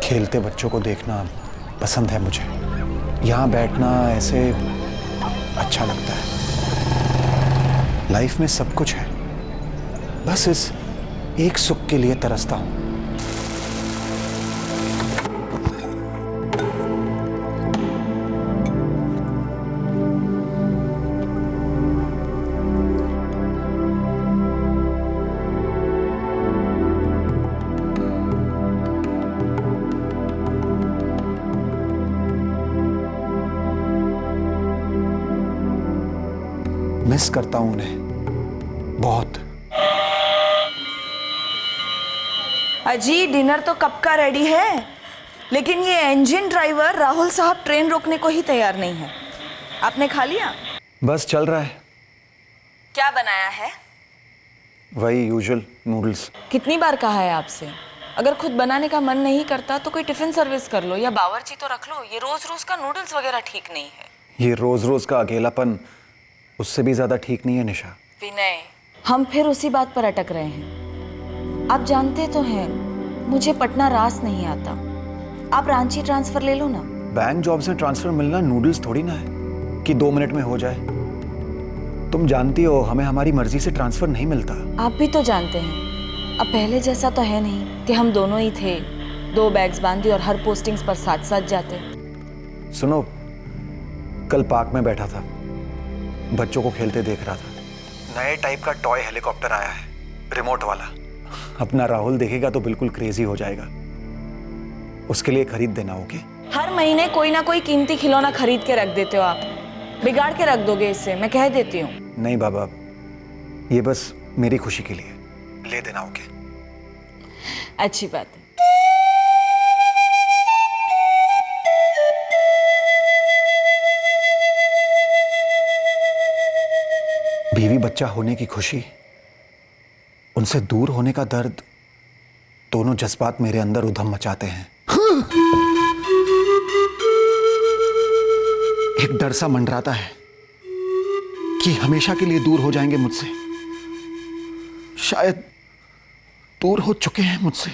खेलते बच्चों को देखना पसंद है मुझे। यहाँ बैठना ऐसे अच्छा लगता है। लाइफ में सब कुछ है, बस इस एक सुख के लिए तरसता हूँ। मिस करता हूं उन्हें बहुत। अजी, डिनर तो कब का रेडी है, लेकिन ये इंजन ड्राइवर राहुल साहब ट्रेन रोकने को ही तैयार नहीं है। आपने खा लिया? बस चल रहा है। क्या बनाया है? वही यूजुअल नूडल्स। कितनी बार कहा है आपसे, अगर खुद बनाने का मन नहीं करता तो कोई टिफिन सर्विस कर लो या बावर्ची तो रख लो। ये रोज रोज का नूडल्स वगैरह ठीक नहीं है। ये रोज रोज का अकेलापन उससे भी ज्यादा ठीक नहीं है निशा। विनय, हम फिर उसी बात पर अटक रहे हैं। आप जानते तो हैं मुझे पटना रास नहीं आता। आप रांची ट्रांसफर ले लो ना। बैंक जॉब से ट्रांसफर मिलना नूडल्स थोड़ी ना है कि 2 मिनट में हो जाए। तुम जानती हो हमें हमारी मर्जी से ट्रांसफर नहीं मिलता। आप भी तो जानते हैं अब पहले जैसा तो है नहीं कि हम दोनों ही थे, 2 बैग्स बांधी और हर पोस्टिंग्स पर साथ साथ जाते। सुनो, कल पार्क में बैठा था, बच्चों को खेलते देख रहा था। नए टाइप का टॉय हेलीकॉप्टर आया है, रिमोट वाला। अपना राहुल देखेगा तो बिल्कुल क्रेजी हो जाएगा। उसके लिए खरीद देना। ओके? हर महीने कोई ना कोई कीमती खिलौना खरीद के रख देते हो आप। बिगाड़ के रख दोगे इससे, मैं कह देती हूँ। नहीं बाबा, ये बस मेरी खुशी के लिए। ले देना। ओके? अच्छी बात है। बीवी बच्चा होने की खुशी, उनसे दूर होने का दर्द, दोनों जज्बात मेरे अंदर उधम मचाते हैं। एक डर सा मंडराता है कि हमेशा के लिए दूर हो जाएंगे मुझसे। शायद दूर हो चुके हैं मुझसे।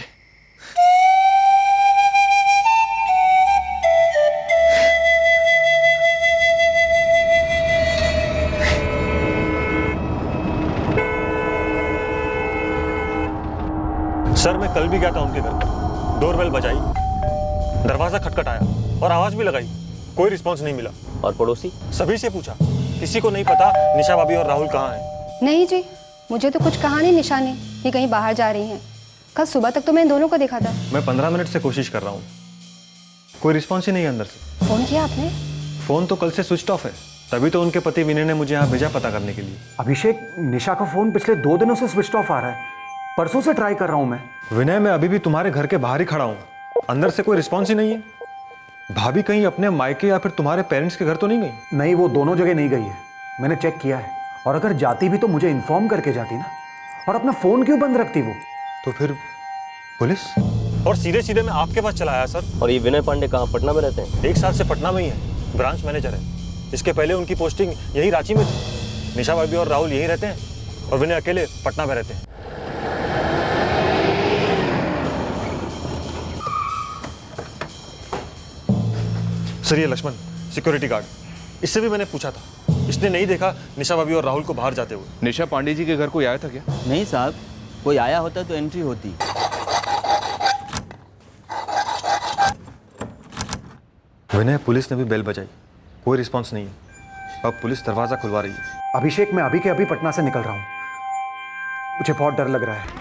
सर, मैं कल भी गया था उनके घर पर। डोरबेल बजाई, दरवाजा खटखटाया और आवाज भी लगाई, कोई रिस्पांस नहीं मिला। और पड़ोसी? सभी से पूछा, किसी को नहीं पता निशा भाभी और राहुल कहाँ हैं। नहीं जी, मुझे तो कुछ कहा नहीं निशा ने, ये कहीं बाहर जा रही हैं। कल सुबह तक तो मैंने दोनों को देखा था। मैं 15 मिनट से कोशिश कर रहा हूँ, कोई रिस्पॉन्स ही नहीं है अंदर से। फोन किया आपने? फोन तो कल से स्विच ऑफ है, तभी तो उनके पति विनय ने मुझे यहाँ भेजा पता करने के लिए। अभिषेक, निशा का फोन पिछले 2 दिनों से स्विच ऑफ आ रहा है। परसों से ट्राई कर रहा हूं मैं। विनय, मैं अभी भी तुम्हारे घर के बाहर ही खड़ा हूँ, अंदर से कोई रिस्पॉन्स ही नहीं है। भाभी कहीं अपने मायके या फिर तुम्हारे पेरेंट्स के घर तो नहीं गई? नहीं, वो दोनों जगह नहीं गई है, मैंने चेक किया है। और अगर जाती भी तो मुझे इन्फॉर्म करके जाती ना। और अपना फोन क्यों बंद रखती वो? तो फिर पुलिस? और सीधे सीधे मैं आपके पास चला आया सर। और ये विनय पांडे कहाँ, पटना में रहते हैं? 1 साल से पटना में ही है, ब्रांच मैनेजर है। इसके पहले उनकी पोस्टिंग यही रांची में थी। निशा भाभी और राहुल यहीं रहते हैं और विनय अकेले पटना में रहते हैं। सर, ये लक्ष्मण, सिक्योरिटी गार्ड, इससे भी मैंने पूछा था, इसने नहीं देखा निशा भाभी और राहुल को बाहर जाते हुए। निशा पांडे जी के घर कोई आया था क्या? नहीं साहब, कोई आया होता तो एंट्री होती। विनय, पुलिस ने भी बेल बजाई, कोई रिस्पांस नहीं है। अब पुलिस दरवाजा खुलवा रही है। अभिषेक, मैं अभी के अभी पटना से निकल रहा हूं, मुझे बहुत डर लग रहा है।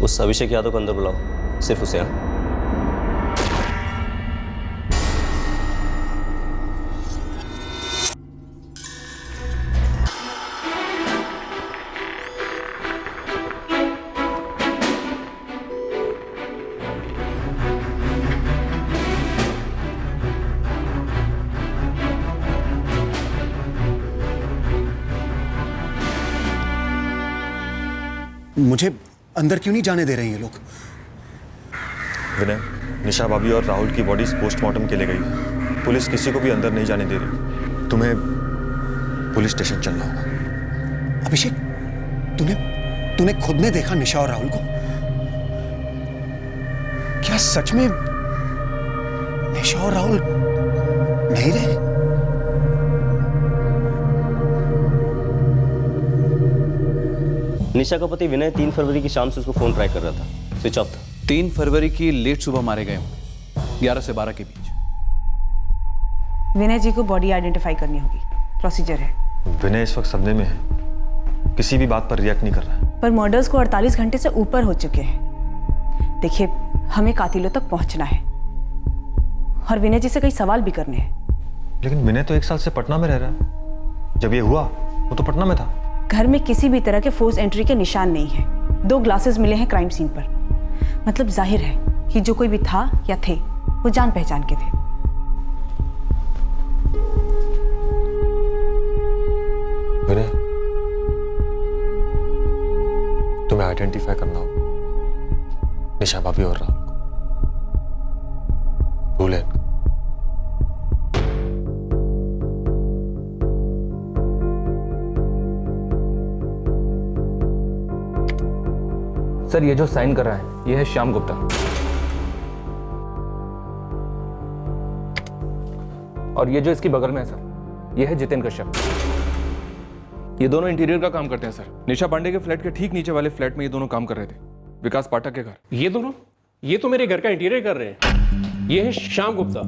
उस अभिषेक यादव को अंदर बुलाओ, सिर्फ उसे। हाँ, मुझे अंदर क्यों नहीं जाने दे रहे हैं ये लोग? विनय, निशा भाभी और राहुल की बॉडीज पोस्टमार्टम के लिए गई है। पुलिस किसी को भी अंदर नहीं जाने दे रही। तुम्हें पुलिस स्टेशन चलना होगा। अभिषेक, तूने खुद ने देखा निशा और राहुल को? क्या सच में निशा और राहुल नहीं रहे? निशा का पति विनय 3 फरवरी की शाम से उसको फोन ट्राई कर रहा था, स्विच ऑफ था। 3 फरवरी की लेट सुबह मारे गए होंगे, 11 से 12 के बीच। विनय जी को बॉडी आइडेंटिफाई करनी होगी, प्रोसीजर है। विनय इस वक्त सदमे में है, किसी भी बात पर रिएक्ट नहीं कर रहा है। पर मर्डर्स को 48 घंटे से ऊपर हो चुके हैं। देखिए, हमें कातिलों तक पहुंचना है और विनय जी से कई सवाल भी करने हैं। लेकिन विनय तो 1 साल से पटना में रह रहा है। जब ये हुआ वो तो पटना में था। घर में किसी भी तरह के फोर्स एंट्री के निशान नहीं है। 2 ग्लासेस मिले हैं क्राइम सीन पर। मतलब जाहिर है कि जो कोई भी था या थे वो जान पहचान के थे। विनय, तुम्हें आइडेंटिफाई करना होगा निशा भाभी और राहुल को। रूल है। सर, ये जो साइन कर रहा है ये है श्याम गुप्ता, और ये जो इसकी बगल में है सर, ये है जितेन कश्यप। ये दोनों इंटीरियर का काम करते हैं सर। निशा पांडे के फ्लैट के ठीक नीचे वाले फ्लैट में ये दोनों काम कर रहे थे, विकास पाठक के घर। ये दोनों? ये तो मेरे घर का इंटीरियर कर रहे हैं। ये है श्याम गुप्ता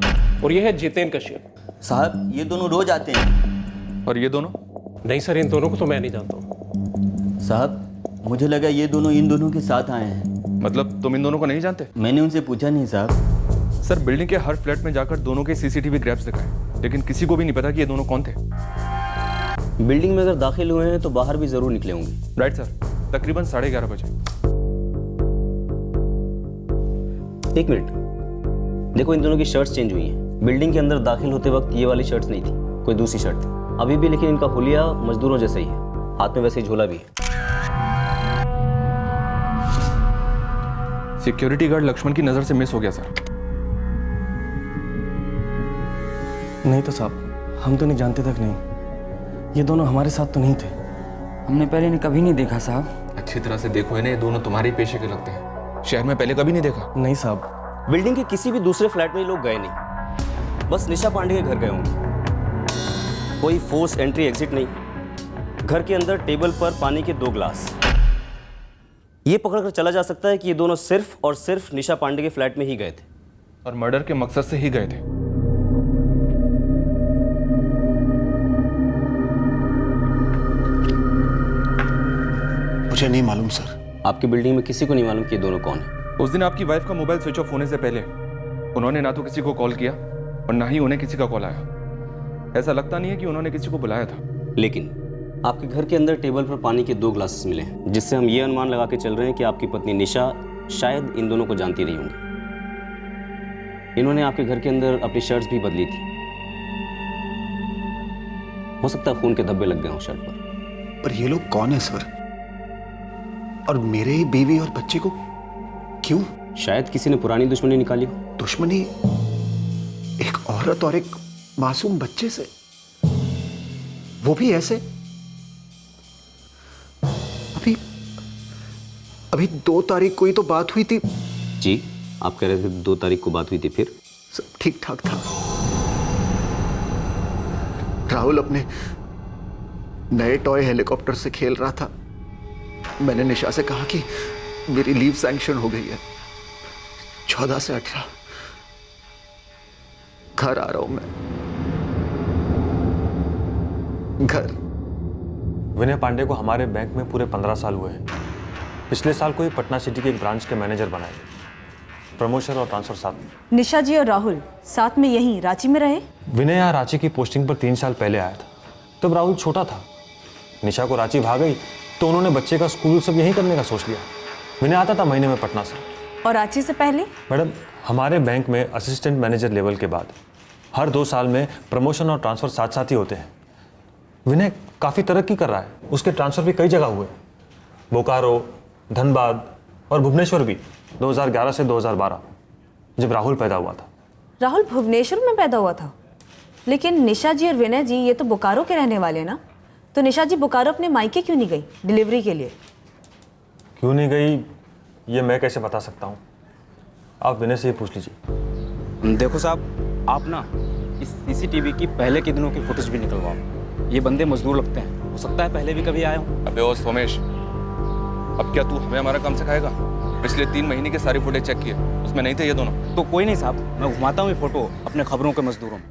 और ये है जितेन कश्यप। साहब, ये दोनों रोज आते हैं। और ये दोनों? नहीं सर, इन दोनों को तो मैं नहीं जानता हूँ। साहब, मुझे लगा ये दोनों इन दोनों के साथ आए हैं। मतलब तुम इन दोनों को नहीं जानते? मैंने उनसे पूछा नहीं साहब। सर, बिल्डिंग के हर फ्लैट में जाकर दोनों के सीसीटीवी ग्रैब्स दिखाए, लेकिन किसी को भी नहीं पता कि ये दोनों कौन थे। बिल्डिंग में अगर दाखिल हुए हैं तो बाहर भी जरूर निकले होंगे। राइट सर, तकरीबन 11:30 बजे। 1 मिनट, देखो इन दोनों की शर्ट्स चेंज हुई हैं। बिल्डिंग के अंदर दाखिल होते वक्त ये वाली शर्ट्स नहीं थी, कोई दूसरी शर्ट थी अभी भी, लेकिन इनका हुलिया मजदूरों जैसा ही है। हाथ में वैसे ही झोला भी है। सिक्योरिटी गार्ड लक्ष्मण की नजर से मिस हो गया सर। नहीं तो साहब, हम तो नहीं जानते तक नहीं। ये दोनों हमारे साथ तो नहीं थे। हमने पहले इन्हें कभी नहीं देखा साहब। अच्छी तरह से देखो इन्हें, ये दोनों तुम्हारे ही पेशे के लगते हैं। शहर में पहले कभी नहीं देखा? नहीं साहब। बिल्डिंग के किसी भी दूसरे फ्लैट में ये लोग गए नहीं, बस निशा पांडे के घर गए होंगे। कोई फोर्स एंट्री एग्जिट नहीं। घर के अंदर टेबल पर पानी के 2 ग्लास। ये पकड़कर चला जा सकता है कि ये दोनों सिर्फ और सिर्फ निशा पांडे के फ्लैट में ही गए थे और मर्डर के मकसद से ही गए थे। मुझे नहीं मालूम सर। आपकी बिल्डिंग में किसी को नहीं मालूम कि ये दोनों कौन है? उस दिन आपकी वाइफ का मोबाइल स्विच ऑफ होने से पहले उन्होंने ना तो किसी को कॉल किया और ना ही उन्हें किसी का कॉल आया। ऐसा लगता नहीं है कि उन्होंने किसी को बुलाया था। लेकिन आपके घर के अंदर टेबल पर पानी के 2 ग्लासेस मिले हैं, जिससे हम ये अनुमान लगा के चल रहे हैं कि आपकी पत्नी निशा शायद इन दोनों को जानती रही होंगी। इन्होंने आपके घर के अंदर अपनी शर्ट्स भी बदली थी। हो सकता है खून के धब्बे लग गए हों शर्ट पर। ये लोग कौन है सर? और मेरे बीवी और बच्चे को क्यों? शायद किसी ने पुरानी दुश्मनी निकाली हो। दुश्मनी? एक औरत और एक मासूम बच्चे से, वो भी ऐसे? अभी 2 तारीख को ही तो बात हुई थी। जी, आप कह रहे थे 2 तारीख को बात हुई थी, फिर? सब ठीक ठाक था। राहुल अपने नए टॉय हेलीकॉप्टर से खेल रहा था। मैंने निशा से कहा कि मेरी लीव सैंक्शन हो गई है, 14 से 18 घर आ रहा हूं मैं, घर। विनय पांडे को हमारे बैंक में पूरे 15 साल हुए हैं। पिछले साल को ही पटना सिटी के एक ब्रांच के मैनेजर बनाए। प्रमोशन और ट्रांसफर साथ में। निशा जी और राहुल साथ में यहीं रांची में रहे? विनय यहाँ रांची की पोस्टिंग पर 3 साल पहले आया था, तब राहुल छोटा था। निशा को रांची भाग गई तो उन्होंने बच्चे का स्कूल सब यहीं करने का सोच लिया। विनय आता था महीने में पटना से। और रांची से पहले? मैडम, हमारे बैंक में असिस्टेंट मैनेजर लेवल के बाद हर 2 साल में प्रमोशन और ट्रांसफर साथ साथ ही होते हैं। विनय काफ़ी तरक्की कर रहा है, उसके ट्रांसफर भी कई जगह हुए, बोकारो, धनबाद और भुवनेश्वर भी 2011 से 2012, जब राहुल पैदा हुआ था। राहुल भुवनेश्वर में पैदा हुआ था, लेकिन निशा जी और विनय जी ये तो बोकारो के रहने वाले हैं ना, तो निशा जी बोकारो अपने मायके क्यों नहीं गई डिलीवरी के लिए? क्यों नहीं गई ये मैं कैसे बता सकता हूँ, आप विनय से ही पूछ लीजिए। देखो साहब, आप ना इस सीसीटीवी की पहले के दिनों की फुटेज भी निकलवाओ। ये बंदे मजदूर लगते हैं, हो सकता है पहले भी कभी आए हों। अबे ओ सोमेश, अब क्या तू हमें हमारा काम सिखाएगा? पिछले 3 महीने के सारी फुटेज चेक किए, उसमें नहीं थे ये दोनों। तो कोई नहीं साहब, मैं घुमाता हूँ ये फोटो अपने खबरों के मजदूरों में।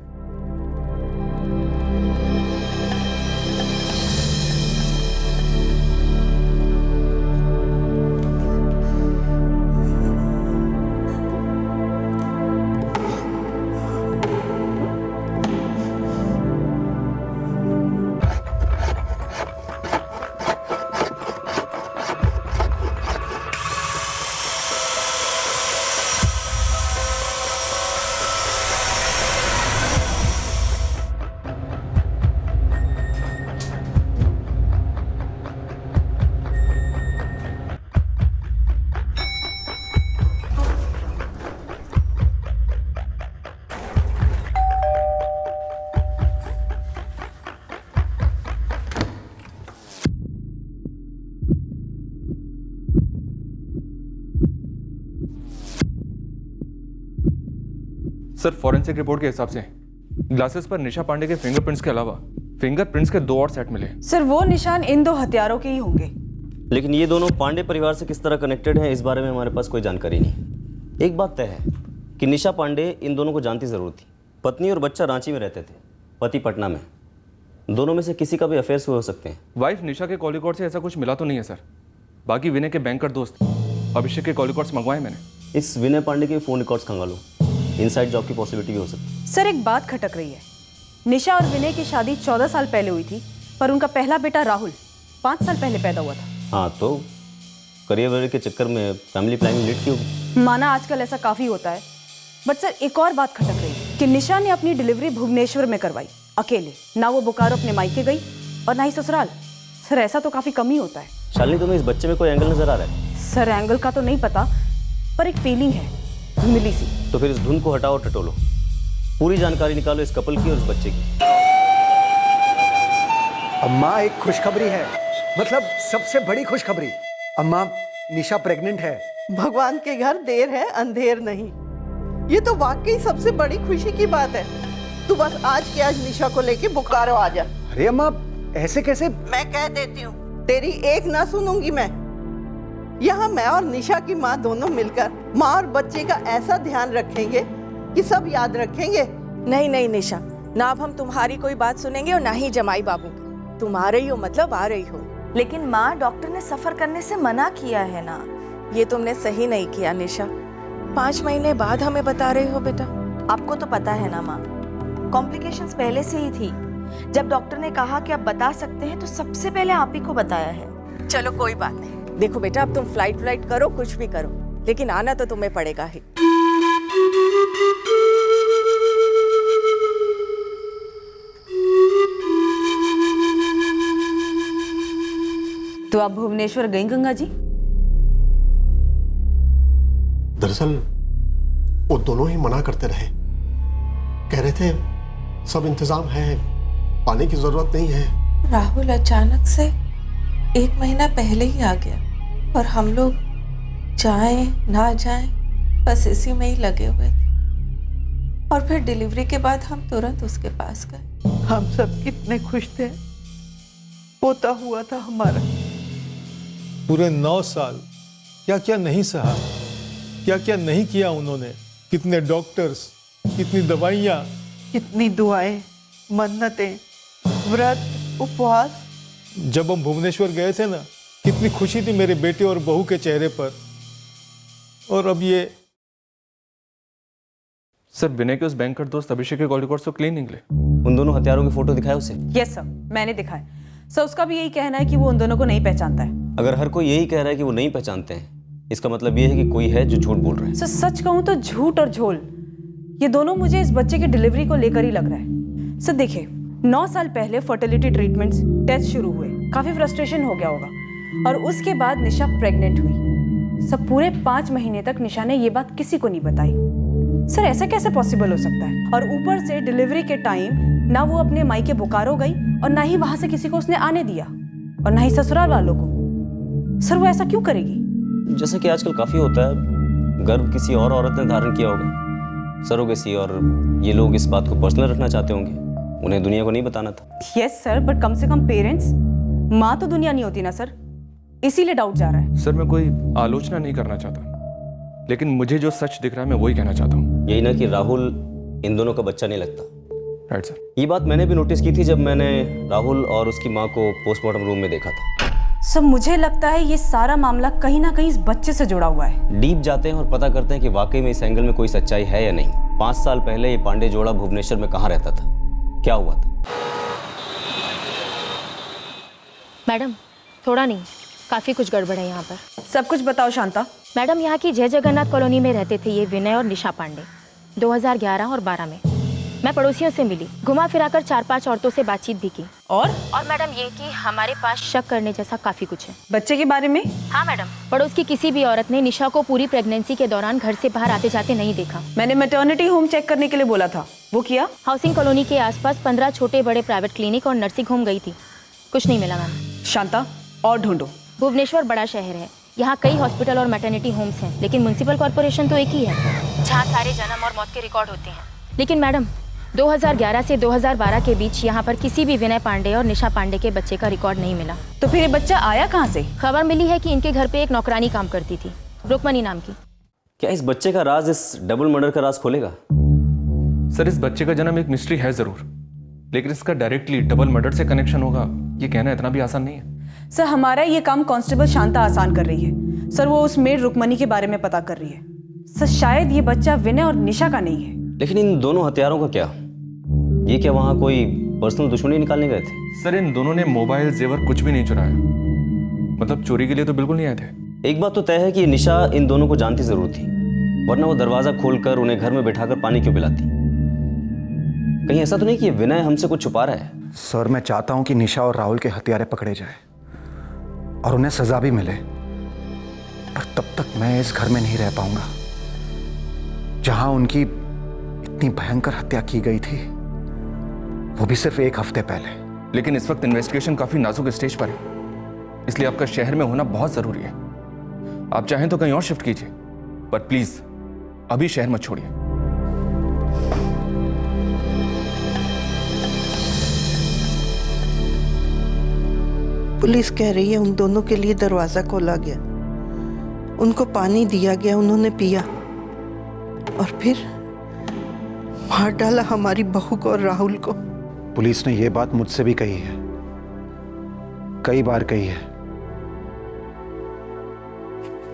सर, फॉरेंसिक रिपोर्ट के हिसाब से ग्लासेस पर निशा पांडे के फिंगरप्रिंट्स के अलावा फिंगरप्रिंट्स के 2 और सेट मिले। सर वो निशान इन 2 हथियारों के ही होंगे। लेकिन ये दोनों पांडे परिवार से किस तरह कनेक्टेड हैं, इस बारे में हमारे पास कोई जानकारी नहीं। एक बात तय है कि निशा पांडे इन दोनों को जानती ज़रूर थी। पत्नी और बच्चा रांची में रहते थे, पति पटना में। दोनों में से किसी का भी अफेयर्स हो सकते हैं। वाइफ निशा के कॉल रिकॉर्ड से ऐसा कुछ मिला तो नहीं है सर। बाकी विनय के बैंकर दोस्त अभिषेक के कॉल रिकॉर्ड्स मंगवाए मैंने। इस विनय पांडे के फ़ोन रिकॉर्ड्स खंगालो, इनसाइड जॉब की पॉसिबिलिटी भी हो सकती है। सर एक बात खटक रही है, निशा और विनय की शादी 14 साल पहले हुई थी, पर उनका पहला बेटा राहुल 5 साल पहले पैदा हुआ था। हाँ, तो करियर के चक्कर में फैमिली प्लानिंग लेट क्यों? माना आजकल ऐसा काफ़ी होता है, बट सर एक और बात खटक रही है कि निशा ने अपनी डिलीवरी भुवनेश्वर में करवाई अकेले, ना वो बोकारो अपने मायके गई और ना ही ससुराल। सर ऐसा तो काफ़ी कम ही होता है। शालिनी, तुम्हें इस बच्चे में कोई एंगल नजर आ रहा है? सर एंगल का तो नहीं पता, पर एक फीलिंग है, धुंधली सी। तो फिर इस धुंध को हटाओ, टटोलो, पूरी जानकारी निकालो इस कपल की और इस बच्चे की। अम्मा, एक खुशखबरी है, मतलब सबसे बड़ी खुशखबरी। अम्मा, निशा प्रेग्नेंट है। भगवान के घर देर है अंधेर नहीं। ये तो वाकई सबसे बड़ी खुशी की बात है। तू बस आज के आज निशा को लेके बोकारो आ जा। अरे अम्मा, ऐसे कैसे? मैं कह देती हूँ, तेरी एक ना सुनूंगी मैं। यहाँ मैं और निशा की माँ दोनों मिलकर माँ और बच्चे का ऐसा ध्यान रखेंगे कि सब याद रखेंगे। नहीं नहीं निशा, ना अब हम तुम्हारी कोई बात सुनेंगे और ना ही जमाई बाबू की। तुम आ रही हो मतलब आ रही हो। लेकिन माँ, डॉक्टर ने सफर करने से मना किया है ना। ये तुमने सही नहीं किया निशा। 5 महीने बाद हमें बता रहे हो बेटा। आपको तो पता है ना माँ, कॉम्प्लिकेशंस पहले से ही थी। जब डॉक्टर ने कहा कि आप बता सकते हैं तो सबसे पहले आप ही को बताया है। चलो कोई बात नहीं। देखो बेटा, अब तुम फ्लाइट करो, कुछ भी करो, लेकिन आना तो तुम्हें पड़ेगा ही। तो आप भुवनेश्वर गई गंगा जी? दरअसल वो दोनों ही मना करते रहे, कह रहे थे सब इंतजाम है, पानी की जरूरत नहीं है। राहुल अचानक से 1 महीना पहले ही आ गया और हम लोग जाएं ना जाएं बस इसी में ही लगे हुए थे। और फिर डिलीवरी के बाद हम तुरंत उसके पास गए। हम सब कितने खुश थे, पोता हुआ था हमारा। पूरे 9 साल क्या क्या नहीं सहा, क्या क्या नहीं किया उन्होंने। कितने डॉक्टर्स, कितनी दवाइयाँ, कितनी दुआएं, मन्नतें, व्रत, उपवास। जब हम भुवनेश्वर गए थे ना, कितनी खुशी थी मेरे बेटे और बहू के चेहरे पर। और अब ये। सर, विनय के उस बैंकर दोस्त अभिषेक के कॉल रिकॉर्ड्स तो क्लीन निकले। उन दोनों हथियारों के फोटो दिखाए उसे? यस सर, मैंने दिखाए। सर उसका भी यही कहना है कि वो उन दोनों को नहीं पहचानता है। अगर हर कोई यही कह रहा है कि वो नहीं पहचानते हैं, इसका मतलब ये है कि कोई है जो झूठ बोल रहा है। सर सच कहूँ तो झूठ और झोल, ये दोनों मुझे इस बच्चे की डिलीवरी को लेकर ही लग रहा है। सर देखिए, 9 साल पहले फर्टिलिटी ट्रीटमेंट्स, टेस्ट शुरू हुए, काफी फ्रस्ट्रेशन हो गया होगा। और उसके बाद निशा प्रेग्नेंट हुई। सब पूरे 5 महीने तक निशा ने ये बात किसी को नहीं बताई। सर ऐसा कैसे पॉसिबल हो सकता है? और ऊपर से डिलीवरी के टाइम ना वो अपने मायके बोकारो गई और ना ही वहां से किसी को उसने आने दिया और ना ही ससुराल वालों को। सर वो ऐसा क्यों करेगी? जैसा कि आजकल काफ़ी होता है, गर्भ किसी और औरत ने धारण किया होगा, सरोगेसी, और ये लोग इस बात को पर्सनल रखना चाहते होंगे, उन्हें दुनिया को नहीं बताना था। यस सर, बट कम से कम पेरेंट्स, माँ तो दुनिया नहीं होती ना सर, इसीलिए डाउट जा रहा है। सर मैं कोई आलोचना नहीं करना चाहता, लेकिन मुझे जो सच दिख रहा है मैं वही कहना चाहता हूँ। यही ना कि राहुल इन दोनों का बच्चा नहीं लगता। Right sir. ये बात मैंने भी नोटिस की थी जब मैंने राहुल और उसकी माँ को पोस्टमार्टम रूम में देखा था। सर मुझे लगता है ये सारा मामला कहीं ना कहीं इस बच्चे से जुड़ा हुआ है। डीप जाते हैं और पता करते हैं कि वाकई में इस एंगल में कोई सच्चाई है या नहीं। 5 साल पहले ये पांडे जोड़ा भुवनेश्वर में कहाँ रहता था, क्या हुआ था? मैडम थोड़ा नहीं, काफ़ी कुछ गड़बड़ है यहाँ पर। सब कुछ बताओ शांता। मैडम यहाँ की जय जगन्नाथ कॉलोनी में रहते थे ये विनय और निशा पांडे। 2011 और 12 में मैं पड़ोसियों से मिली, घुमा फिराकर 4-5 औरतों से बातचीत भी की। और मैडम ये कि हमारे पास शक करने जैसा काफ़ी कुछ है। बच्चे के बारे में? हाँ मैडम, पड़ोस की किसी भी औरत ने निशा को पूरी प्रेगनेंसी के दौरान घर से बाहर आते जाते नहीं देखा। मैंने मैटरनिटी होम चेक करने के लिए बोला था, वो किया? हाउसिंग कॉलोनी के आसपास 15 छोटे बड़े प्राइवेट क्लिनिक और नर्सिंग होम गई थी, कुछ नहीं मिला मैम। शांता और ढूंढो। भुवनेश्वर बड़ा शहर है, यहाँ कई हॉस्पिटल और मैटरनिटी होम्स हैं, लेकिन म्युनिसिपल कॉर्पोरेशन तो एक ही है जहाँ सारे जन्म और मौत के रिकॉर्ड होते हैं। लेकिन मैडम 2011 से 2012 के बीच यहाँ पर किसी भी विनय पांडे और निशा पांडे के बच्चे का रिकॉर्ड नहीं मिला। तो फिर ये बच्चा आया कहाँ से? खबर मिली है कि इनके घर पे एक नौकरानी काम करती थी, रुक्मणी नाम की। क्या इस बच्चे का राज इस डबल मर्डर का राज खोलेगा? सर इस बच्चे का जन्म एक मिस्ट्री है जरूर, लेकिन इसका डायरेक्टली डबल मर्डर से कनेक्शन होगा ये कहना इतना भी आसान नहीं है। सर हमारा ये काम कांस्टेबल शांता आसान कर रही है। सर वो उस मेड रुक्मणी के बारे में पता कर रही है। सर शायद ये बच्चा विनय और निशा का नहीं है। लेकिन इन दोनों हथियारों का क्या? ये क्या वहाँ कोई पर्सनल दुश्मनी निकालने गए थे? सर इन दोनों ने मोबाइल जेवर कुछ भी नहीं चुराया, मतलब चोरी के लिए तो बिल्कुल नहीं आए थे। एक बात तो तय है कि निशा इन दोनों को जानती जरूर थी, वरना वो दरवाजा खोलकर उन्हें घर में बिठाकर पानी क्यों पिलाती? कहीं ऐसा तो नहीं कि विनय हमसे कुछ छुपा रहा है? सर मैं चाहता हूं कि निशा और राहुल के हत्यारे पकड़े जाए और उन्हें सजा भी मिले, पर तब तक मैं इस घर में नहीं रह पाऊंगा जहां उनकी इतनी भयंकर हत्या की गई थी, वो भी सिर्फ 1 हफ्ते पहले। लेकिन इस वक्त इन्वेस्टिगेशन काफी नाजुक स्टेज पर है, इसलिए आपका शहर में होना बहुत जरूरी है। आप चाहें तो कहीं और शिफ्ट कीजिए, पर प्लीज अभी शहर मत छोड़िए। पुलिस कह रही है उन दोनों के लिए दरवाजा खोला गया, उनको पानी दिया गया, उन्होंने पिया और फिर मार डाला हमारी बहू को और राहुल को। पुलिस ने यह बात मुझसे भी कही है, कई बार कही है।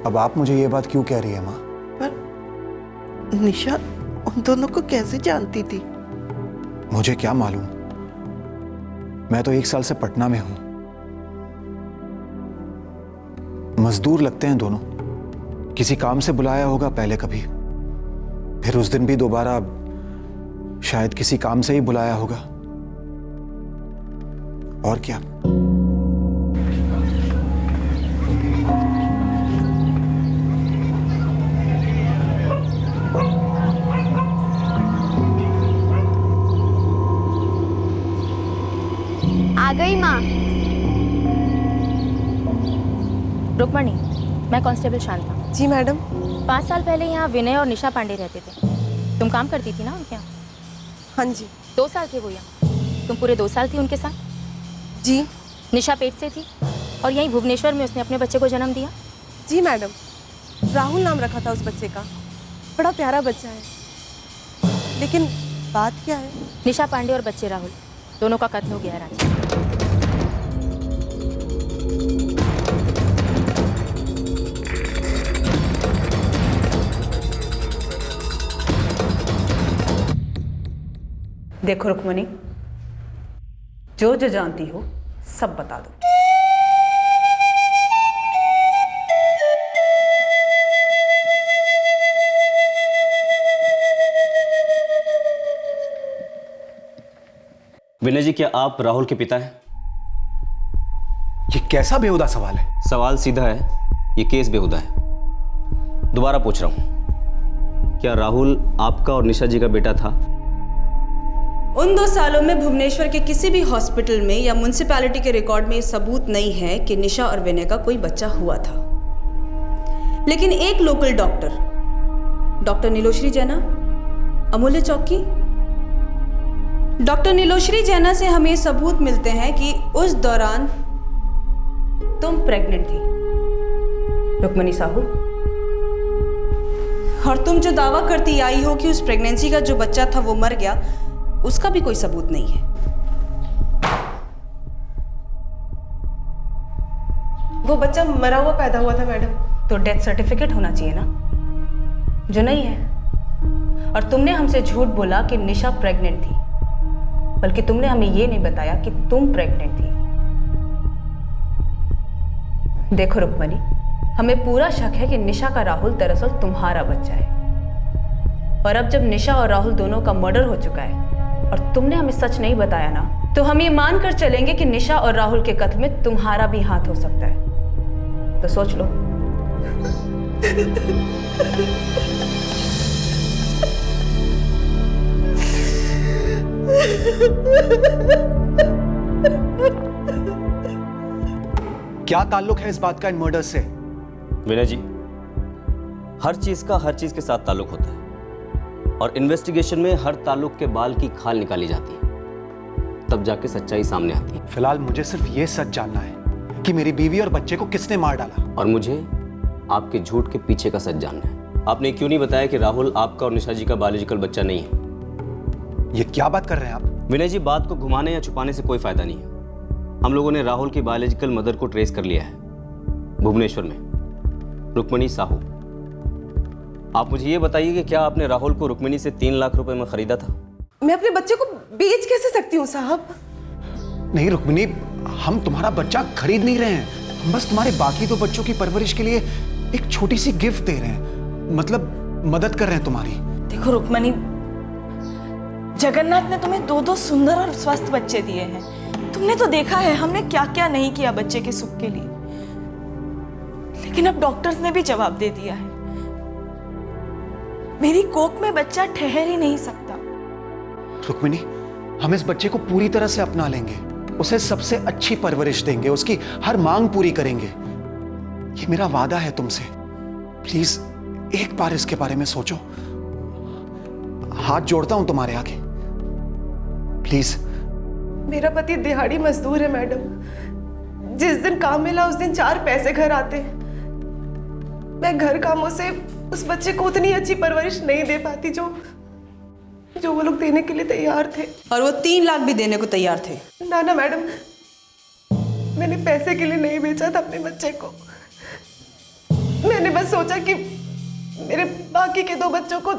अब आप मुझे ये बात क्यों कह रही है माँ? पर निशा उन दोनों को कैसे जानती थी? मुझे क्या मालूम, मैं तो 1 साल से पटना में हूं। मजदूर लगते हैं दोनों, किसी काम से बुलाया होगा पहले कभी, फिर उस दिन भी दोबारा शायद किसी काम से ही बुलाया होगा, और क्या। आ गई माँ। रुक्मणी, मैं कांस्टेबल शांता। जी मैडम। 5 साल पहले यहाँ विनय और निशा पांडे रहते थे, तुम काम करती थी ना उनके यहाँ? हाँ जी। 2 साल थे वो यहाँ, तुम पूरे 2 साल थी उनके साथ? जी। निशा पेट से थी और यहीं भुवनेश्वर में उसने अपने बच्चे को जन्म दिया? जी मैडम, राहुल नाम रखा था उस बच्चे का, बड़ा प्यारा बच्चा है। लेकिन बात क्या है? निशा पांडे और बच्चे राहुल दोनों का कत्ल हो गया है रांची। देखो रुक्मणी, जो जो जानती हो सब बता दो। विनय जी, क्या आप राहुल के पिता हैं? ये कैसा बेहुदा सवाल है? सवाल सीधा है, ये केस बेहुदा है। दोबारा पूछ रहा हूं, क्या राहुल आपका और निशा जी का बेटा था? उन 2 सालों में भुवनेश्वर के किसी भी हॉस्पिटल में या म्युनिसिपैलिटी के रिकॉर्ड में ये सबूत नहीं है कि निशा और विनय का कोई बच्चा हुआ था। लेकिन एक लोकल डॉक्टर नीलोश्री जैना, अमूल्य चौक की डॉक्टर नीलोश्री जैना से हमें सबूत मिलते हैं कि उस दौरान तुम प्रेग्नेंट थी, रुक्मणी साहू, और तुम जो दावा करती आई हो कि उस प्रेगनेंसी का जो बच्चा था वो मर गया, उसका भी कोई सबूत नहीं है। वो बच्चा मरा हुआ पैदा हुआ था मैडम। तो डेथ सर्टिफिकेट होना चाहिए ना, जो नहीं है। और तुमने हमसे झूठ बोला कि निशा प्रेग्नेंट थी, बल्कि तुमने हमें ये नहीं बताया कि तुम प्रेग्नेंट थी। देखो रुक्मणी, हमें पूरा शक है कि निशा का राहुल दरअसल तुम्हारा बच्चा है। और अब जब निशा और राहुल दोनों का मर्डर हो चुका है और तुमने हमें सच नहीं बताया ना, तो हम ये मान कर चलेंगे कि निशा और राहुल के कत्ल में तुम्हारा भी हाथ हो सकता है। तो सोच लो। क्या ताल्लुक है इस बात का इन मर्डर से? विनय जी, हर चीज का हर चीज के साथ ताल्लुक होता है, और इन्वेस्टिगेशन में हर ताल्लुक के बाल की खाल निकाली जाती है, तब जाके सच्चाई सामने आती है। फिलहाल मुझे सिर्फ ये सच जानना है कि मेरी बीवी और बच्चे को किसने मार डाला। और मुझे आपके झूठ के पीछे का सच जानना है। आपने क्यों नहीं बताया कि राहुल आपका और निशा जी का बायोलॉजिकल बच्चा नहीं है? ये क्या बात कर रहे हैं आप? विनय जी, बात को घुमाने या छुपाने से कोई फायदा नहीं है। हम लोगों ने राहुल की बायोलॉजिकल मदर को ट्रेस कर लिया है, भुवनेश्वर में, रुक्मणी साहू। आप मुझे ये बताइए कि क्या आपने राहुल को रुक्मणी से 3 लाख रुपए में खरीदा था? मैं अपने बच्चे को बेच कैसे सकती हूँ साहब? नहीं रुक्मिणी, हम तुम्हारा बच्चा खरीद नहीं रहे हैं, हम बस तुम्हारे बाकी 2 बच्चों की परवरिश के लिए एक छोटी सी गिफ्ट दे रहे हैं, मतलब मदद कर रहे हैं तुम्हारी। देखो रुक्मणी, जगन्नाथ ने तुम्हें 2 सुंदर और स्वस्थ बच्चे दिए हैं। तुमने तो देखा है हमने क्या क्या नहीं किया बच्चे के सुख के लिए। लेकिन अब डॉक्टर्स ने भी जवाब दे दिया है, मेरी कोख में बच्चा ठहर ही नहीं सकता। रुक्मिणी, हम इस बच्चे को पूरी तरह से अपना लेंगे, उसे सबसे अच्छी परवरिश देंगे, उसकी हर मांग पूरी करेंगे। ये मेरा वादा है तुमसे। प्लीज एक बार इसके बारे में सोचो। हाथ जोड़ता हूं तुम्हारे आगे, प्लीज। मेरा पति दिहाड़ी मजदूर है मैडम। जिस दिन काम मिला उस दिन 4 पैसे घर आते हैं। मैं घर कामों से उस बच्चे को उतनी अच्छी परवरिश नहीं दे पाती जो वो लोग देने के लिए तैयार थे। और वो 3 लाख भी देने को तैयार थे। ना ना मैडम, मैंने पैसे के लिए नहीं बेचा था अपने बच्चे को। मैंने बस सोचा कि मेरे बाकी के 2 बच्चों को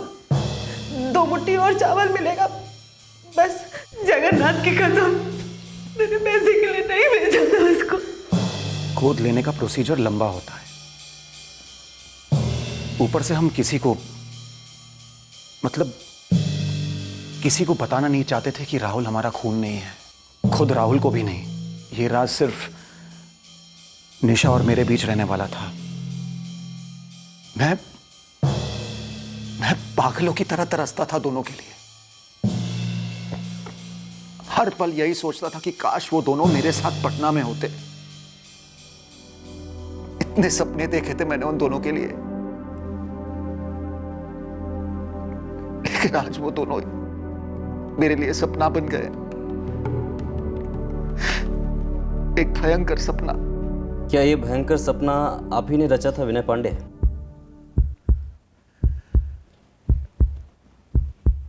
2 मुट्ठी और चावल मिलेगा, बस। जगन्नाथ की कसम, मैंने पैसे के लिए नहीं भेजा था उसको। गोद लेने का प्रोसीजर लंबा होता है, ऊपर से हम किसी को बताना नहीं चाहते थे कि राहुल हमारा खून नहीं है, खुद राहुल को भी नहीं। ये राज सिर्फ निशा और मेरे बीच रहने वाला था। मैं पागलों की तरह तरसता था दोनों के लिए। हर पल यही सोचता था कि काश वो दोनों मेरे साथ पटना में होते। इतने सपने देखे थे मैंने उन दोनों के लिए, लेकिन आज वो दोनों मेरे लिए सपना बन गए। एक भयंकर सपना। क्या ये भयंकर सपना आप ही ने रचा था विनय पांडे?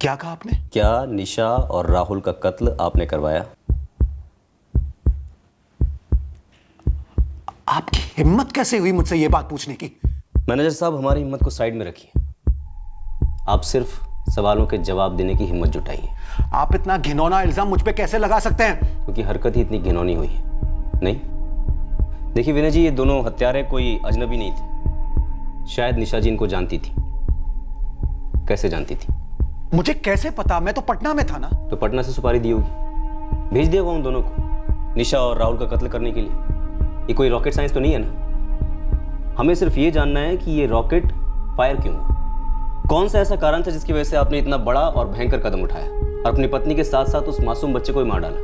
क्या कहा आपने? क्या निशा और राहुल का कत्ल आपने करवाया? आपकी हिम्मत कैसे हुई मुझसे ये बात पूछने की? मैनेजर साहब, हमारी हिम्मत को साइड में रखिए। आप सिर्फ सवालों के जवाब देने की हिम्मत जुटाइए। आप इतना घिनौना इल्जाम मुझ पे कैसे लगा सकते हैं? क्योंकि हरकत ही इतनी घिनौनी हुई है। नहीं, देखिए विनय जी, ये दोनों हत्यारे कोई अजनबी नहीं थे। शायद निशा जी इनको जानती थी। कैसे जानती थी? मुझे कैसे पता? मैं तो पटना में था ना। तो पटना से सुपारी दी होगी, भेज दिया होगा उन दोनों को निशा और राहुल का कत्ल करने के लिए। ये कोई रॉकेट साइंस तो नहीं है ना? हमें सिर्फ ये जानना है कि ये रॉकेट फायर क्यों हुआ, कौन सा ऐसा कारण था जिसकी वजह से आपने इतना बड़ा और भयंकर कदम उठाया और अपनी पत्नी के साथ साथ उस मासूम बच्चे को ही मार डाला,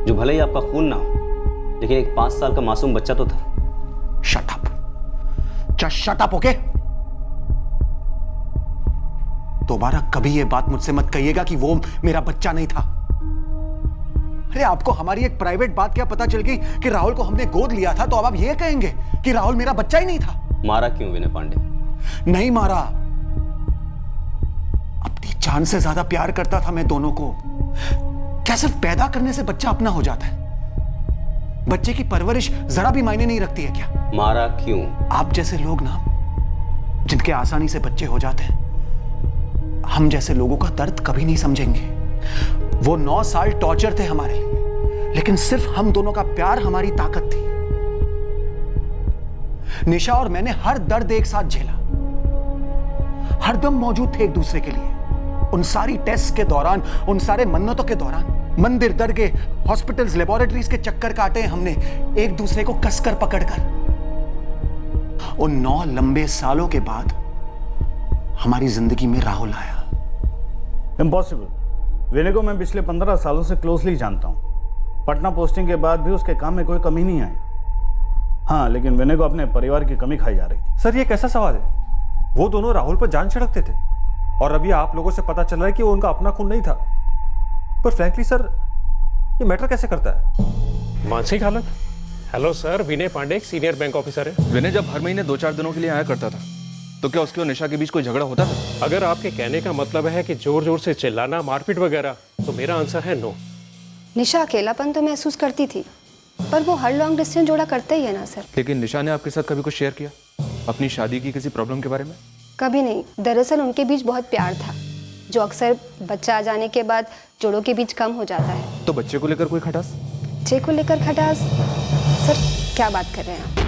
जो भले ही आपका खून ना हो, लेकिन एक 5 साल का मासूम बच्चा तो था। Shut up, just shut up, okay? दोबारा कभी ये बात मुझसे मत कहिएगा कि वो मेरा बच्चा नहीं था। अरे आपको हमारी एक प्राइवेट बात क्या पता चल गई कि राहुल को हमने गोद लिया था, तो अब आप ये कहेंगे कि राहुल मेरा बच्चा ही नहीं था? मारा क्यों विनय पांडे? नहीं मारा, अपनी जान से ज्यादा प्यार करता था मैं दोनों को। क्या सिर्फ पैदा करने से बच्चा अपना हो जाता है? बच्चे की परवरिश जरा भी मायने नहीं रखती है क्या? मारा क्यों? आप जैसे लोग ना, जिनके आसानी से बच्चे हो जाते हैं, हम जैसे लोगों का दर्द कभी नहीं समझेंगे। वो 9 साल टॉर्चर थे हमारे लिए, लेकिन सिर्फ हम दोनों का प्यार हमारी ताकत थी। निशा और मैंने हर दर्द एक साथ झेला, हरदम मौजूद थे एक दूसरे के लिए। उन सारी टेस्ट के दौरान, उन सारे मन्नतों के दौरान, मंदिर, दरगाह, हॉस्पिटल्स, लेबोरेटरीज के चक्कर काटे हमने एक दूसरे को कसकर पकड़कर। उन 9 लंबे सालों के बाद हमारी जिंदगी में राहुल आया। इम्पॉसिबल। विनय को मैं पिछले 15 सालों से क्लोजली जानता हूँ। पटना पोस्टिंग के बाद भी उसके काम में कोई कमी नहीं आई। हाँ, लेकिन विनय को अपने परिवार की कमी खाई जा रही थी। सर ये कैसा सवाल है? वो दोनों राहुल पर जान छिड़कते थे और अभी आप लोगों से पता चल रहा है कि वो उनका अपना खून नहीं था। पर फ्रैंकली सर, ये मैटर कैसे करता है? मानसिक हालत। हेलो सर, विनय पांडे एक सीनियर बैंक ऑफिसर है। विनय जब हर महीने 2-4 दिनों के लिए आया करता था, तो क्या उसके और निशा के बीच कोई झगड़ा होता था? अगर आपके कहने का मतलब है कि जोर जोर से चिल्लाना, मारपीट वगैरह, तो मेरा आंसर है नो। निशा अकेलापन तो महसूस करती थी, पर वो हर लॉन्ग डिस्टेंस जोड़ा करता ही है ना सर। लेकिन निशा ने आपके साथ कभी कुछ शेयर किया अपनी शादी की किसी प्रॉब्लम के बारे में? कभी नहीं। दरअसल उनके बीच बहुत प्यार था, जो अक्सर बच्चा आ जाने के बाद जोड़ों के बीच कम हो जाता है। तो बच्चे को लेकर कोई खटास? बच्चे को लेकर खटास? सर क्या बात कर रहे हैं आप?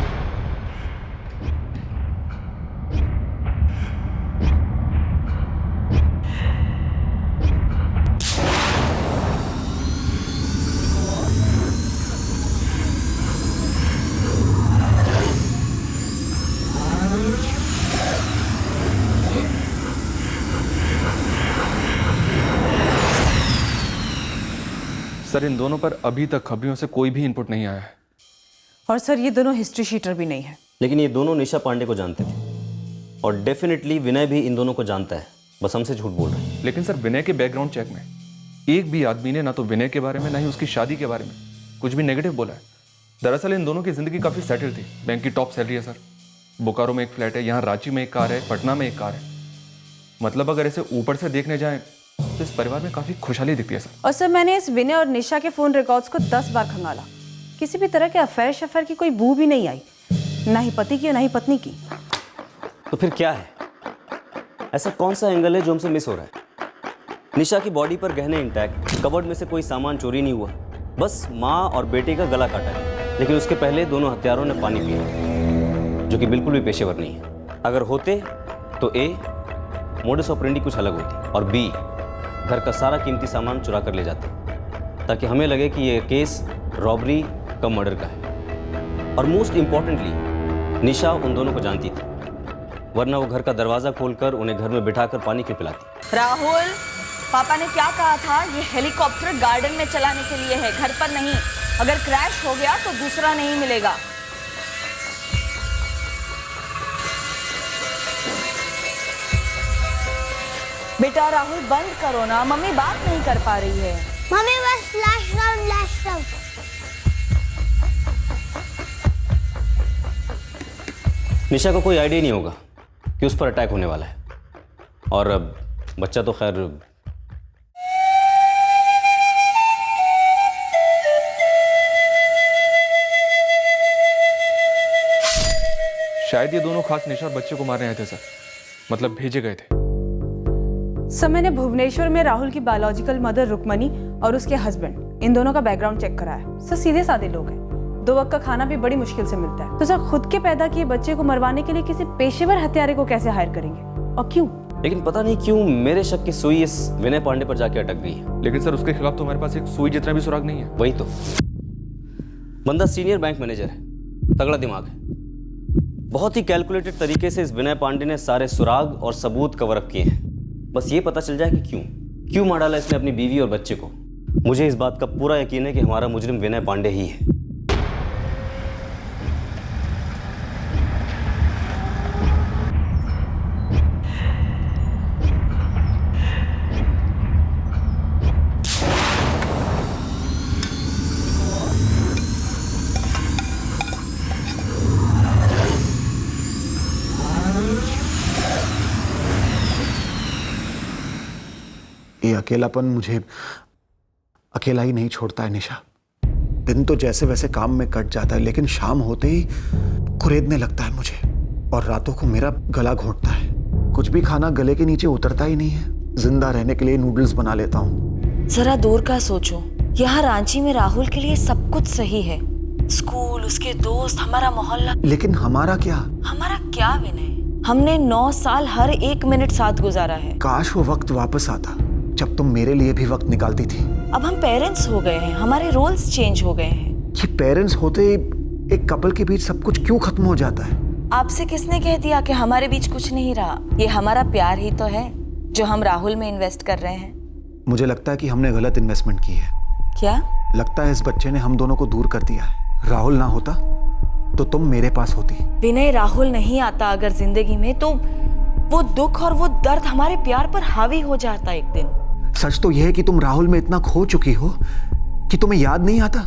सर इन दोनों पर अभी तक खबरियों से कोई भी इनपुट नहीं आया है। और सर ये दोनों हिस्ट्री शीटर भी नहीं है। लेकिन ये दोनों निशा पांडे को जानते थे और डेफिनेटली विनय भी इन दोनों को जानता है, बस हमसे झूठ बोल रहे हैं। लेकिन सर विनय के बैकग्राउंड चेक में एक भी आदमी ने ना तो विनय के बारे में ना ही उसकी शादी के बारे में कुछ भी नेगेटिव बोला है। दरअसल इन दोनों की जिंदगी काफी सेटल थी। बैंक की टॉप सैलरी है सर, बोकारो में एक फ्लैट है, यहाँ रांची में एक कार है, पटना में एक कार है। मतलब अगर इसे ऊपर से देखने जाएं तो इस परिवार में काफी खुशहाली दिखती है सर। और सर मैंने इस विनय और निशा के फोन रिकॉर्ड्स को 10 बार खंगाला, किसी भी तरह के अफेयर की कोई बू भी नहीं आई, ना ही पति की और ना ही पत्नी की। तो फिर क्या है? ऐसा कौन सा एंगल है जो हमसे मिस हो रहा है? निशा की बॉडी पर गहने इंटैक्ट, कबर्ड में से कोई सामान चोरी नहीं हुआ, बस माँ और बेटे का गला काटा है। लेकिन उसके पहले दोनों हत्यारों ने पानी पिया, जो कि बिल्कुल भी पेशेवर नहीं है। अगर होते तो ए, मोडस ऑपरेंडी कुछ अलग होती, और बी, घर का सारा कीमती सामान चुरा कर ले जाते, ताकि हमें लगे कि ये केस रॉबरी का मर्डर का है। और मोस्ट इम्पॉर्टेंटली निशा उन दोनों को जानती थी, वरना वो घर का दरवाज़ा खोलकर उन्हें घर में बिठाकर पानी क्यों पिलाती? राहुल, पापा ने क्या कहा था? ये हेलीकॉप्टर गार्डन में चलाने के लिए है, घर पर नहीं। अगर क्रैश हो गया तो दूसरा नहीं मिलेगा। बेटा राहुल बंद करो ना, मम्मी बात नहीं कर पा रही है। मम्मी बस लास्ट राउंड। निशा को कोई आइडिया नहीं होगा कि उस पर अटैक होने वाला है, और अब बच्चा तो खैर शायद ये दोनों खास निशा और बच्चे को मारने आए थे सर, मतलब भेजे गए थे। सर मैंने भुवनेश्वर में राहुल की बायोलॉजिकल मदर रुक्मणी और उसके हस्बैंड, इन दोनों का बैकग्राउंड चेक कराया। सर सीधे साधे लोग हैं, 2 वक्त का खाना भी बड़ी मुश्किल से मिलता है। तो सर खुद के पैदा किए बच्चे को मरवाने के लिए किसी पेशेवर हत्यारे को कैसे हायर करेंगे, और क्यों? लेकिन पता नहीं क्यों मेरे शक की सुई इस विनय पांडे पर जाके अटक गई है। लेकिन सर उसके खिलाफ तो हमारे पास एक सुई जितना भी सुराग नहीं है। वही तो। बंदा सीनियर बैंक मैनेजर है, तगड़ा दिमाग है। बहुत ही कैलकुलेटेड तरीके से इस विनय पांडे ने सारे सुराग और सबूत कवर अप किए हैं। बस ये पता चल जाए कि क्यों मार डाला इसने अपनी बीवी और बच्चे को। मुझे इस बात का पूरा यकीन है कि हमारा मुजरिम विनय पांडे ही है। ये अकेलापन मुझे अकेला ही नहीं छोड़ता है निशा। दिन तो जैसे वैसे काम में कट जाता है, लेकिन शाम होते ही कुरेदने लगता है मुझे, और रातों को मेरा गला घोंटता है। कुछ भी खाना गले के नीचे उतरता ही नहीं है। जिंदा रहने के लिए नूडल्स बना लेता हूँ। जरा दूर का सोचो, यहाँ रांची में राहुल के लिए सब कुछ सही है, स्कूल, उसके दोस्त, हमारा मोहल्ला। लेकिन हमारा क्या? हमारा क्या विनय? हमने 9 साल हर 1 मिनट साथ गुजारा है। काश वो वक्त वापस आता जब तुम मेरे लिए भी वक्त निकालती थी। अब हम पेरेंट्स हो गए हैं, हमारे रोल्स चेंज हो गए हैं। ये पेरेंट्स होते ही एक कपल के बीच सब कुछ क्यों खत्म हो जाता है? आपसे किसने कह दिया कि हमारे बीच कुछ नहीं रहा? ये हमारा प्यार ही तो है जो हम राहुल में इन्वेस्ट कर रहे हैं। मुझे लगता है कि हमने गलत इन्वेस्टमेंट की है। क्या? लगता है इस बच्चे ने हम दोनों को दूर कर दिया है। राहुल ना होता तो तुम मेरे पास होती। विनय, राहुल नहीं आता अगर जिंदगी में, तो वो दुख और वो दर्द हमारे प्यार पर हावी हो जाता एक दिन। सच तो यह है कि तुम राहुल में इतना खो चुकी हो कि तुम्हें याद नहीं आता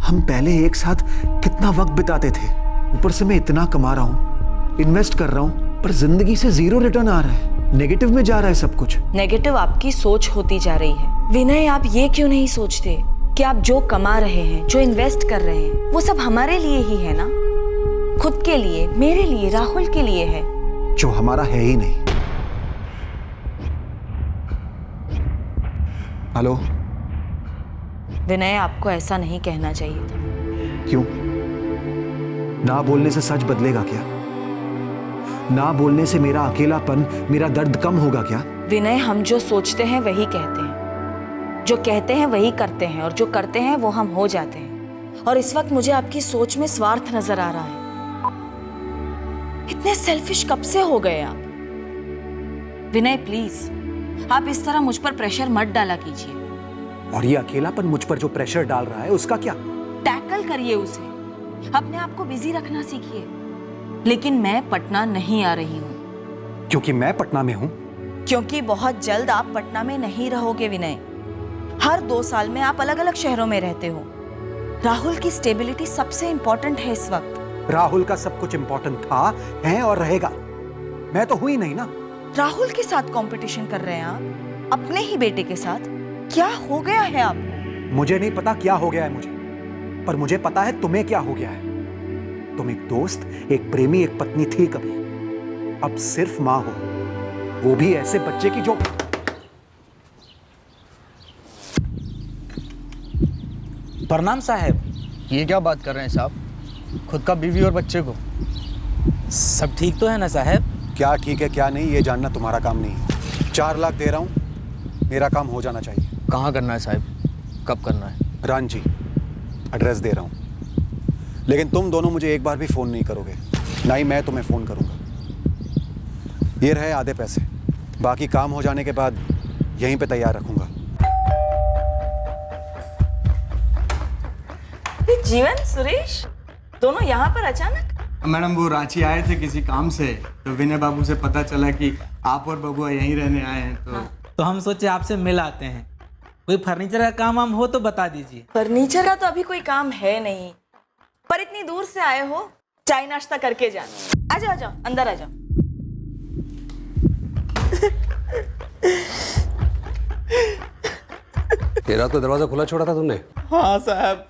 हम पहले एक साथ कितना वक्त बिताते थे। ऊपर से मैं इतना कमा रहा हूँ, इन्वेस्ट कर रहा हूँ, पर जिंदगी से 0 रिटर्न आ रहा है। नेगेटिव में जा रहा है सब कुछ। नेगेटिव आपकी सोच होती जा रही है। विनय, आप ये क्यों नहीं सोचते कि आप जो कमा रहे हैं, जो इन्वेस्ट कर रहे हैं, वो सब हमारे लिए ही है ना? खुद के लिए, मेरे लिए, राहुल के लिए है, जो हमारा है ही नहीं। हेलो विनय, आपको ऐसा नहीं कहना चाहिए था। क्यों? ना बोलने से सच बदलेगा क्या? ना बोलने से मेरा अकेलापन, मेरा दर्द कम होगा क्या? विनय, हम जो सोचते हैं वही कहते हैं, जो कहते हैं वही करते हैं, और जो करते हैं वो हम हो जाते हैं। और इस वक्त मुझे आपकी सोच में स्वार्थ नजर आ रहा है। इतने सेल्फिश कब से हो गए आप? विनय प्लीज, आप इस तरह मुझ पर प्रेशर मत डाला कीजिए। और ये अकेलापन मुझ पर जो प्रेशर डाल रहा है उसका क्या? टैकल करिए उसे, अपने आप को बिजी रखना सीखिए। लेकिन मैं पटना नहीं आ रही हूँ। क्योंकि मैं पटना में हूँ? क्योंकि बहुत जल्द आप पटना में नहीं रहोगे विनय। हर 2 साल में आप अलग अलग शहरों में रहते हो। राहुल की स्टेबिलिटी सबसे इंपॉर्टेंट है इस वक्त। राहुल का सब कुछ इंपॉर्टेंट था, है और रहेगा। मैं तो हुई नहीं ना। राहुल के साथ कंपटीशन कर रहे हैं आप, अपने ही बेटे के साथ। क्या हो गया है आपको? मुझे नहीं पता क्या हो गया है मुझे, पर मुझे पता है तुम्हें क्या हो गया है। तुम एक दोस्त, एक प्रेमी, एक पत्नी थी कभी, अब सिर्फ मां हो, वो भी ऐसे बच्चे की जो। प्रणाम साहब। ये क्या बात कर रहे हैं साहब? खुद का बीवी और बच्चे को। सब ठीक तो है ना साहब? क्या ठीक है क्या नहीं ये जानना तुम्हारा काम नहीं है। 4 लाख दे रहा हूं, मेरा काम हो जाना चाहिए। कहाँ करना है साहब? कब करना है? रांची, एड्रेस दे रहा हूं। लेकिन तुम दोनों मुझे एक बार भी फोन नहीं करोगे, ना ही मैं तुम्हें फोन करूंगा। ये रहे आधे पैसे, बाकी काम हो जाने के बाद यहीं पे तैयार रखूंगा। जीवन, सुरेश, दोनों यहाँ पर अचानक? मैडम, वो रांची आए थे किसी काम से, तो विनय बाबू से पता चला कि आप और बबुआ यहीं रहने आए हैं, तो हम सोचे आपसे मिल आते हैं। कोई फर्नीचर का काम वाम हो तो बता दीजिए। फर्नीचर का तो अभी कोई काम है नहीं, पर इतनी दूर से आए हो, चाय नाश्ता करके जाना। आ जाओ, अंदर आ जाओ। तेरा तो दरवाजा खुला छोड़ा था तुमने। हाँ साहब,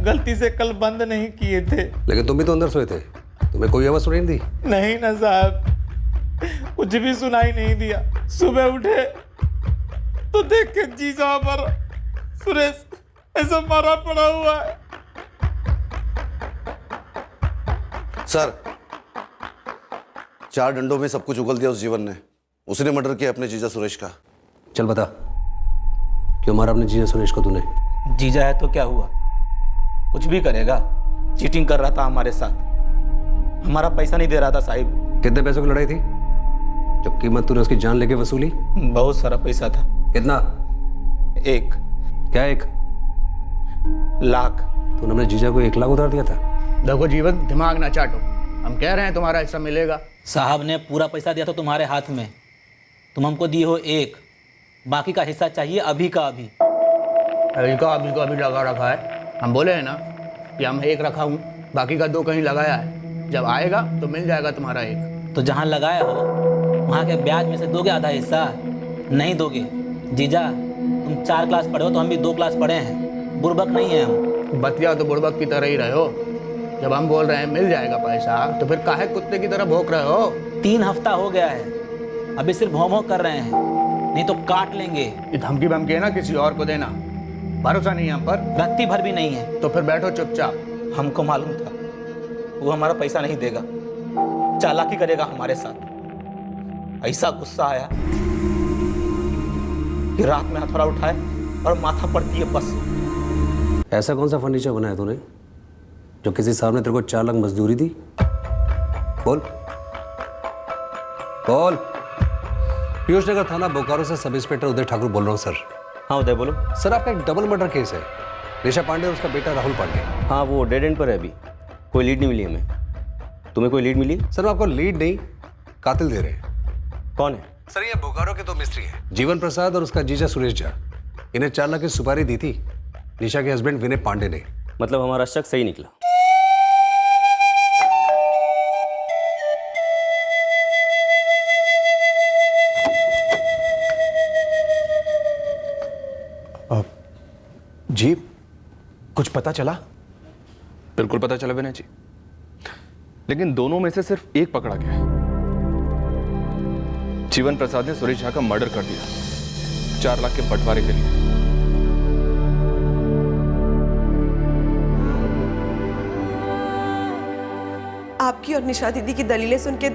गलती से कल बंद नहीं किए थे। लेकिन तुम भी तो अंदर सोए थे, तुम्हें कोई आवाज सुनाई नहीं दी? नहीं ना साहब, कुछ भी सुनाई नहीं दिया। सुबह उठे तो देख के जीजा पर सुरेश ऐसा मारा पड़ा हुआ है। सर, 4 डंडों में सब कुछ उगल दिया उस जीवन ने। उसने मर्डर किया अपने जीजा सुरेश का। चल बता, क्यों मारा अपने जीजा सुरेश को तूने? जीजा है तो क्या हुआ? कुछ भी करेगा। चीटिंग कर रहा था हमारे साथ, हमारा पैसा नहीं दे रहा था साहिब। कितने पैसों की लड़ाई थी जो कीमत तूने उसकी जान लेके वसूली? बहुत सारा पैसा था। कितना? एक। क्या 1 लाख? तूने अपने जीजा को 1 लाख उधार दिया था? देखो जीवन, दिमाग ना चाटो, हम कह रहे हैं तुम्हारा हिस्सा मिलेगा। साहब ने पूरा पैसा दिया था तुम्हारे हाथ में, तुम हमको दिए हो 1, बाकी का हिस्सा चाहिए अभी का अभी। अभी का अभी लगा रखा है। हम बोले हैं ना कि हम 1 रखा हूँ, बाकी का 2 कहीं लगाया है। जब आएगा तो मिल जाएगा तुम्हारा 1। तो जहाँ लगाया हो वहाँ के ब्याज में से दोगे आधा हिस्सा? नहीं दोगे। जीजा तुम 4 क्लास पढ़े हो तो हम भी 2 क्लास पढ़े हैं, बुर्बक नहीं है हम। बतिया तो बुड़बक की तरह ही रहे हो। जब हम बोल रहे हैं मिल जाएगा पैसा तो फिर काहे कुत्ते की तरह भौंक रहे हो? 3 हफ्ता हो गया है, अभी सिर्फ भौं कर रहे हैं, नहीं तो काट लेंगे। ये धमकी बमकी है ना किसी और को देना, भरोसा नहीं है हम पर। रत्ती भर भी नहीं है। तो फिर बैठो चुपचाप। हमको मालूम था वो हमारा पैसा नहीं देगा, चालाकी करेगा हमारे साथ। ऐसा गुस्सा आया कि रात में हथौड़ा उठाए और माथा पड़ती है बस। ऐसा कौन सा फर्नीचर बनाया तूने जो किसी साहब ने तेरे को 4 लाख मजदूरी दी? बोल बोल। पीयूष नगर थाना बोकारो से सब इंस्पेक्टर उदय ठाकुर बोल रहा हूँ सर। हाँ उदय बोलो। सर आपका एक डबल मर्डर केस है, निशा पांडे और उसका बेटा राहुल पांडे। हाँ वो डेड एंड पर है, अभी कोई लीड नहीं मिली हमें। तुम्हें कोई लीड मिली? सर आपको लीड नहीं, कातिल दे रहे हैं। कौन है? सर ये बोकारो के 2 मिस्त्री हैं, जीवन प्रसाद और उसका जीजा सुरेश झा। इन्हें 4 लाख की सुपारी दी थी निशा के हस्बैंड विनय पांडे ने। मतलब हमारा शक सही निकला। जी कुछ पता चला? बिल्कुल पता चला विनय जी, लेकिन दोनों में से सिर्फ एक पकड़ा गया है। जीवन प्रसाद ने सुरेश झा का मर्डर कर दिया 4 लाख के बंटवारे के लिए। आपकी और निशा दीदी की दलीलें सुन के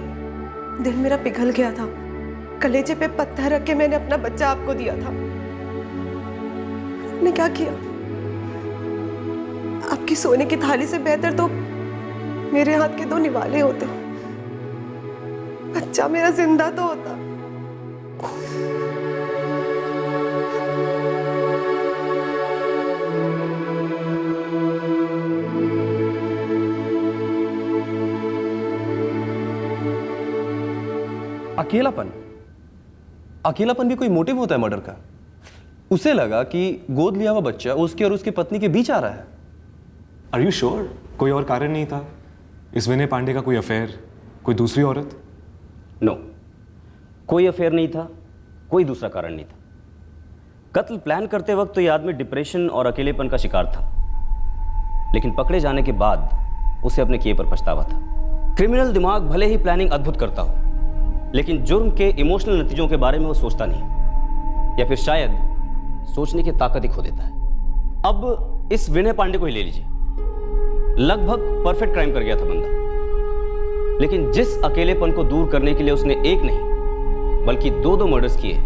दिल मेरा पिघल गया था। कलेजे पे पत्थर रख के मैंने अपना बच्चा आपको दिया था। आपने क्या किया? आपकी सोने की थाली से बेहतर तो मेरे हाथ के 2 निवाले होते। बच्चा मेरा जिंदा तो होता। अकेलापन भी कोई मोटिव होता है मर्डर का? उसे लगा कि गोद लिया हुआ बच्चा उसके और उसकी पत्नी के बीच आ रहा है। आर यू श्योर कोई और कारण नहीं था? इस विनय पांडे का कोई अफेयर, कोई दूसरी औरत? नो, कोई अफेयर नहीं था, कोई दूसरा कारण नहीं था। कत्ल प्लान करते वक्त तो ये आदमी डिप्रेशन और अकेलेपन का शिकार था, लेकिन पकड़े जाने के बाद उसे अपने किए पर पछतावा था। क्रिमिनल दिमाग भले ही प्लानिंग अद्भुत करता हो, लेकिन जुर्म के इमोशनल नतीजों के बारे में वो सोचता नहीं, या फिर शायद सोचने की ताकत ही खो देता है। अब इस विनय पांडे को ही ले लीजिए, लगभग परफेक्ट क्राइम कर गया था बंदा, लेकिन जिस अकेलेपन को दूर करने के लिए उसने एक नहीं बल्कि 2 मर्डर्स किए,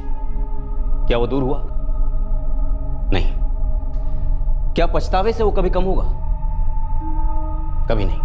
क्या वो दूर हुआ? नहीं। क्या पछतावे से वो कभी कम होगा? कभी नहीं।